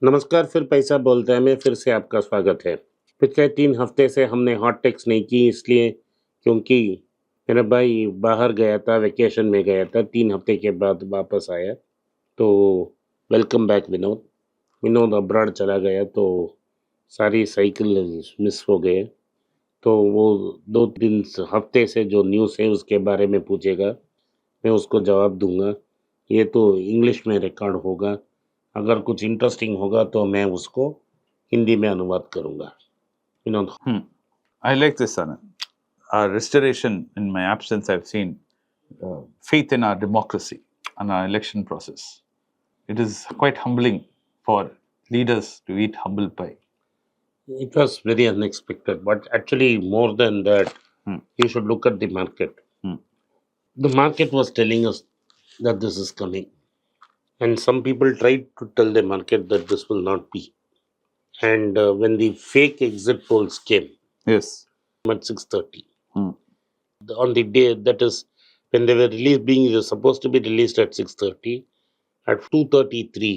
नमस्कार, फिर पैसा बोलता है में फिर से आपका स्वागत है। पिछले 3 हफ्ते से हमने हॉट टेक्स नहीं की इसलिए क्योंकि मेरा भाई बाहर गया था, वेकेशन में गया था, 3 हफ्ते के बाद वापस आया। तो welcome back Vinod. Vinod abroad चला गया तो सारी साइकिल मिस हो गए। तो वो 2-3 हफ्ते से जो न्यूज़ है उसके बारे में पूछेगा, मैं उसको जवाब दूँगा। ये तो इंग्लिश में रिकॉर्ड होगा, अगर कुछ इंटरेस्टिंग होगा तो मैं उसको हिंदी में अनुवाद करूँगा। Vinod. I like this, Anand. Our restoration in my absence, I've seen faith in our democracy and our election process. It is quite humbling for leaders to eat humble pie. It was very unexpected, but actually more than that, you should look at the market. The market was telling us that this is coming, and some people tried to tell the market that this will not be. And when the fake exit polls came Yes. at 6:30, on the day that is when they were released, being supposed to be released at 6:30, at 2:33,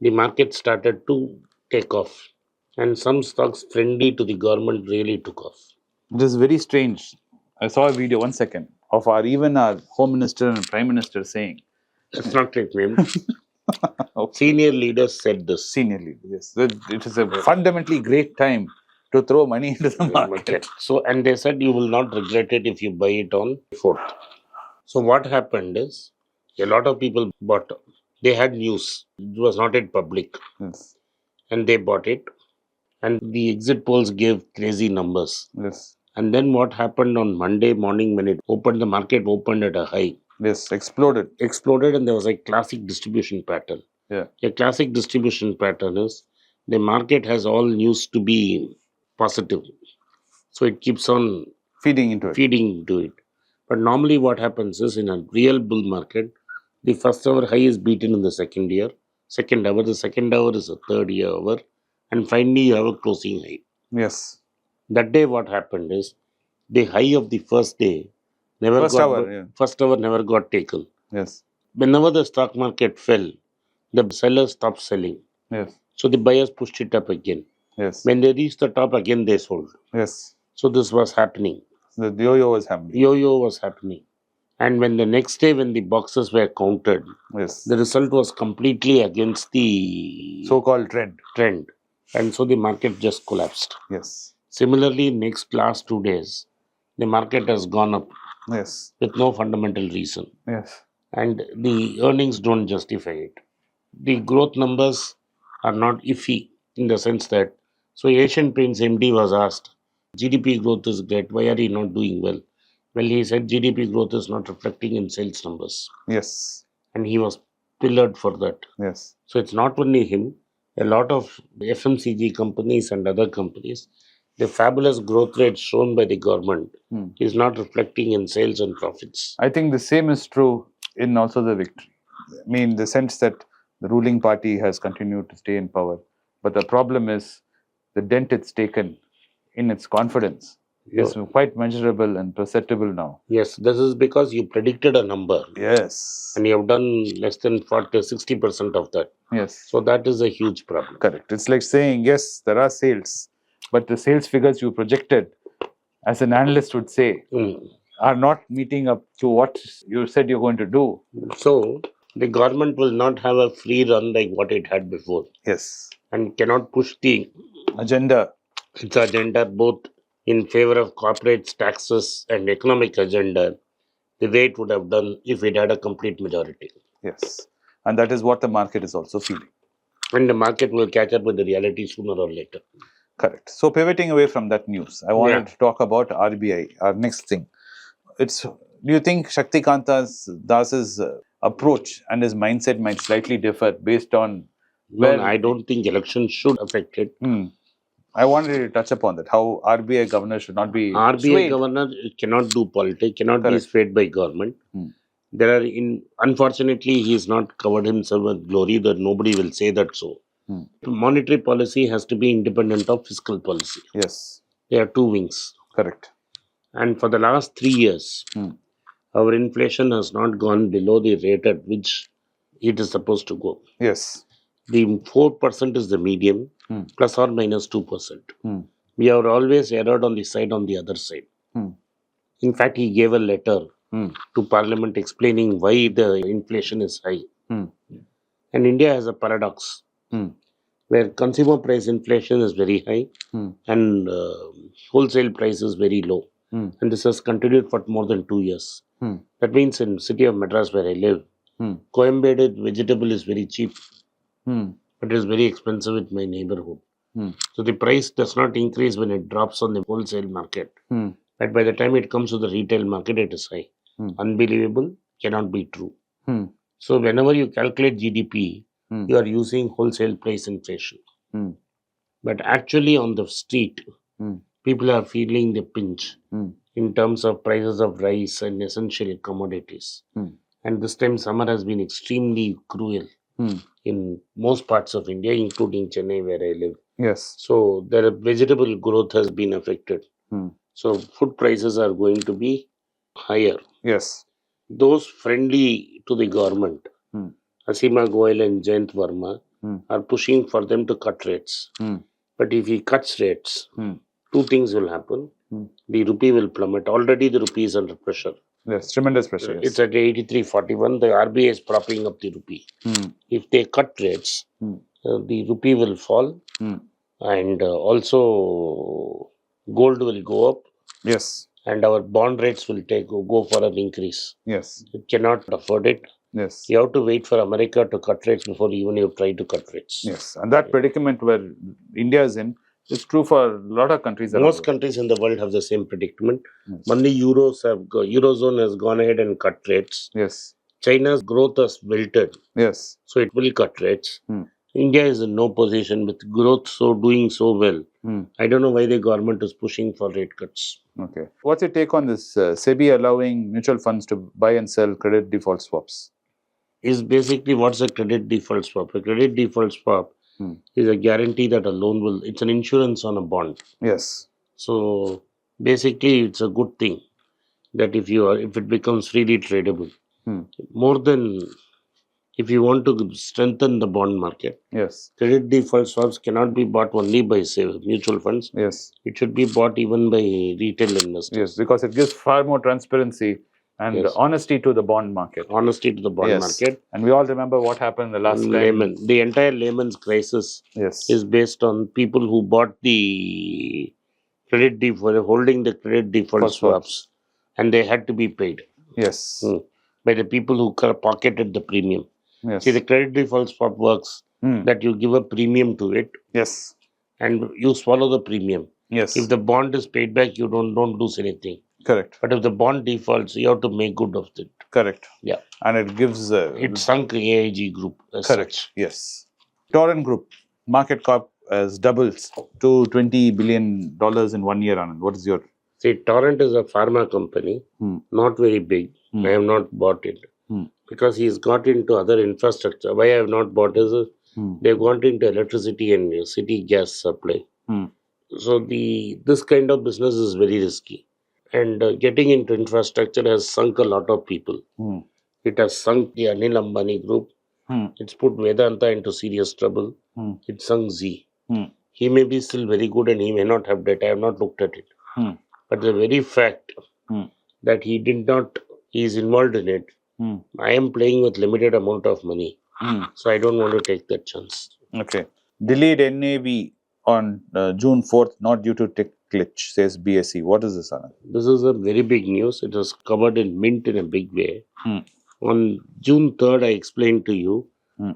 the market started to take off, and some stocks friendly to the government really took off. It is very strange. I saw a video, 1 second, of even our Home Minister and Prime Minister saying, That's not right, ma'am. Senior leaders said this. Senior leader, yes, that it is a fundamentally great time to throw money into the market. So, and they said you will not regret it if you buy it on 4th. So, what happened is a lot of people bought. They had news. It was not in public, Yes. and they bought it. And the exit polls gave crazy numbers. Yes. And then what happened on Monday morning when it opened, the market opened at a high. Yes, exploded. Exploded, and there was a classic distribution pattern. Yeah. A classic distribution pattern is the market has all news to be positive. So it keeps on Feeding into it. But normally what happens is in a real bull market, the first hour high is beaten in the second hour, the second hour is a third hour, and finally you have a closing high. Yes. That day what happened is the high of the first day first hour never got taken. Yes. Whenever the stock market fell, the sellers stopped selling. Yes. So the buyers pushed it up again. Yes. When they reached the top again, they sold. Yes. So this was happening. The yo-yo was happening. Yo-yo was happening. And when the next day when the boxes were counted, Yes. the result was completely against the So-called trend. And so the market just collapsed. Yes. Similarly, last 2 days, the market has gone up. Yes. With no fundamental reason. Yes. And the earnings don't justify it. The growth numbers are not iffy in the sense that, so Asian Paints MD was asked, GDP growth is great, why are you not doing well? Well, he said GDP growth is not reflecting in sales numbers. Yes. And he was pillared for that. Yes. So it's not only him, a lot of FMCG companies and other companies, the fabulous growth rate shown by the government is not reflecting in sales and profits. I think the same is true in also the victory. I mean, the sense that the ruling party has continued to stay in power. But the problem is the dent it's taken in its confidence is quite measurable and perceptible now. Yes, this is because you predicted a number. Yes. And you have done less than 60% of that. Yes. So that is a huge problem. Correct. It's like saying, yes, there are sales, but the sales figures you projected, as an analyst would say, are not meeting up to what you said you're going to do. So the government will not have a free run like what it had before. Yes. And cannot push the its agenda both in favor of corporates, taxes, and economic agenda the way it would have done if it had a complete majority. Yes. And that is what the market is also feeling. And the market will catch up with the reality sooner or later. Correct. So pivoting away from that news, I wanted to talk about RBI, our next thing. Do you think Shaktikanta Das's approach and his mindset might slightly differ based on I don't think elections should affect it. I wanted to touch upon that, how RBI governor should not be RBI governor cannot do politics, cannot be swayed by government. Unfortunately, he has not covered himself with glory that nobody will say that so. Monetary policy has to be independent of fiscal policy. Yes. There are two wings. Correct. And for the last 3 years, our inflation has not gone below the rate at which it is supposed to go. Yes. The 4% is the medium, plus or minus 2%. We have always erred on the other side. In fact, he gave a letter to Parliament explaining why the inflation is high. And India has a paradox where consumer price inflation is very high and wholesale price is very low. And this has continued for more than 2 years. That means in city of Madras where I live, co-embedded vegetable is very cheap, but it is very expensive in my neighborhood. So the price does not increase when it drops on the wholesale market. But by the time it comes to the retail market, it is high. Unbelievable, cannot be true. So whenever you calculate GDP, you are using wholesale price inflation. But actually on the street, people are feeling the pinch in terms of prices of rice and essential commodities. And this time summer has been extremely cruel in most parts of India, including Chennai where I live. Yes. So the vegetable growth has been affected. So food prices are going to be higher. Yes. Those friendly to the government, Asima Goyal and Jayant Verma, are pushing for them to cut rates. But if he cuts rates, two things will happen. The rupee will plummet. Already the rupee is under pressure. Yes, tremendous pressure. Yes. It's at 83.41. The RBI is propping up the rupee. If they cut rates, the rupee will fall, and also gold will go up. Yes. And our bond rates will go for an increase. Yes. You cannot afford it. Yes. You have to wait for America to cut rates before even you try to cut rates. Yes. And that predicament where India is in is true for a lot of countries. Most countries in the world have the same predicament. Only Eurozone has gone ahead and cut rates. Yes. China's growth has wilted. Yes. So it will cut rates. India is in no position with growth doing so well. I don't know why the government is pushing for rate cuts. Okay. What's your take on this SEBI allowing mutual funds to buy and sell credit default swaps? Is basically what's a credit default swap? A credit default swap is a guarantee that a loan it's an insurance on a bond. Yes. So basically it's a good thing that if it becomes freely tradable, more than if you want to strengthen the bond market, yes, credit default swaps cannot be bought only by mutual funds. Yes. It should be bought even by retail investors. Yes, because it gives far more transparency and honesty to the bond market. Honesty to the bond market. And we all remember what happened the last time. The entire Lehman's crisis is based on people who bought the credit default, holding the credit default swaps, and they had to be paid. Yes. By the people who pocketed the premium. Yes. See, the credit default swap works that you give a premium to it. Yes. And you swallow the premium. Yes. If the bond is paid back, you don't lose anything. Correct. But if the bond defaults, you have to make good of it. Correct. Yeah. And it gives... it sunk AIG Group. Correct. Such. Yes. Torrent Group, market cap has doubled to $20 billion in 1 year. Anand. What is your... See, Torrent is a pharma company, not very big. I have not bought it. Because he's got into other infrastructure. Why I have not bought is they've gone into electricity and city gas supply. So this kind of business is very risky. And getting into infrastructure has sunk a lot of people. It has sunk the Anil Ambani group. It's put Vedanta into serious trouble. It sunk Z. He may be still very good and he may not have debt. I have not looked at it. But the very fact that he is involved in it, I am playing with limited amount of money. So I don't want to take that chance. Okay. Delayed NAV on June 4th, not due to tech glitch, says BSE. What is this, Anand? This is a very big news. It was covered in Mint in a big way. On June 3rd, I explained to you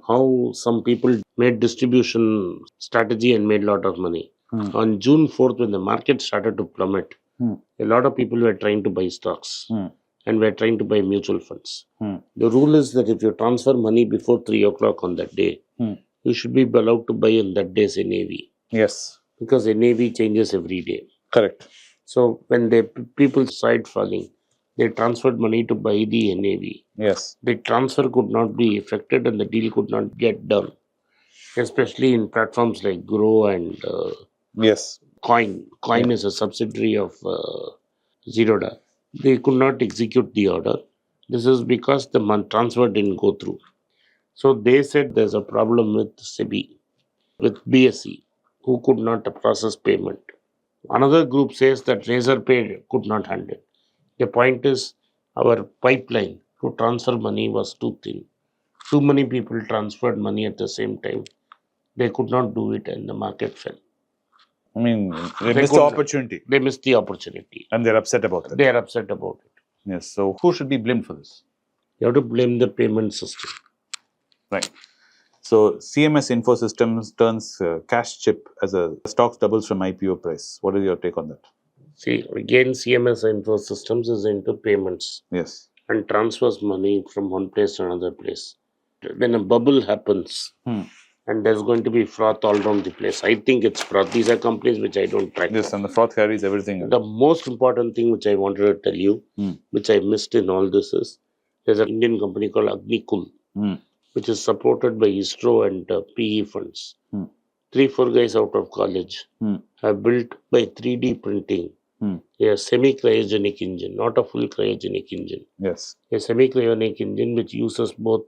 how some people made distribution strategy and made a lot of money. On June 4th, when the market started to plummet, a lot of people were trying to buy stocks and were trying to buy mutual funds. The rule is that if you transfer money before 3 o'clock on that day, you should be allowed to buy in that day's NAV. Yes. Because NAV changes every day. Correct. So when people started falling, they transferred money to buy the NAV. Yes. The transfer could not be effected and the deal could not get done. Especially in platforms like Grow and Coin. Coin is a subsidiary of Zerodha. They could not execute the order. This is because the transfer didn't go through. So they said there's a problem with SEBI, with BSE, who could not process payment. Another group says that Razorpay could not handle. The point is, our pipeline to transfer money was too thin. Too many people transferred money at the same time. They could not do it, and the market fell. I mean, they They missed the could not. opportunity They missed the opportunity. and they're upset about that. They are upset about it. Yes. So who should be blamed for this? You have to blame the payment system. Right. So CMS Infosystems turns cash chip as a stocks doubles from IPO price. What is your take on that? See, again, CMS Infosystems is into payments Yes. and transfers money from one place to another place. When a bubble happens, and there's going to be froth all around the place. I think it's froth. These are companies which I don't track. Yes, and the froth carries everything. The most important thing which I wanted to tell you, which I missed in all this, is there's an Indian company called Agnikul, which is supported by ISRO and PE funds. 3-4 guys out of college have built by 3D printing a semi-cryogenic engine, not a full cryogenic engine. Yes. A semi-cryogenic engine which uses both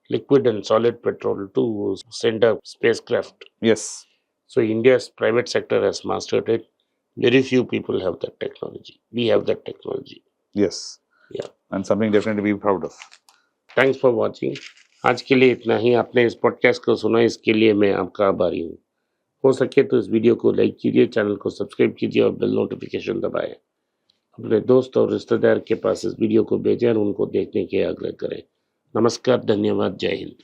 liquid and solid petrol to send a spacecraft. Yes. So India's private sector has mastered it. Very few people have that technology. We have that technology. Yes. Yeah. And something definitely to be proud of. Thanks for watching. आज के लिए इतना ही. आपने इस podcast को सुना, इसके लिए मैं आपका आभारी हूँ. हो सके तो इस वीडियो को लाइक कीजिए, चैनल को सब्सक्राइब कीजिए और बेल नोटिफिकेशन दबाएं. अपने दोस्त और रिश्तेदार के पास इस वीडियो को भेजें और उनको देखने के आग्रह करें. नमस्कार, धन्यवाद, जय हिंद.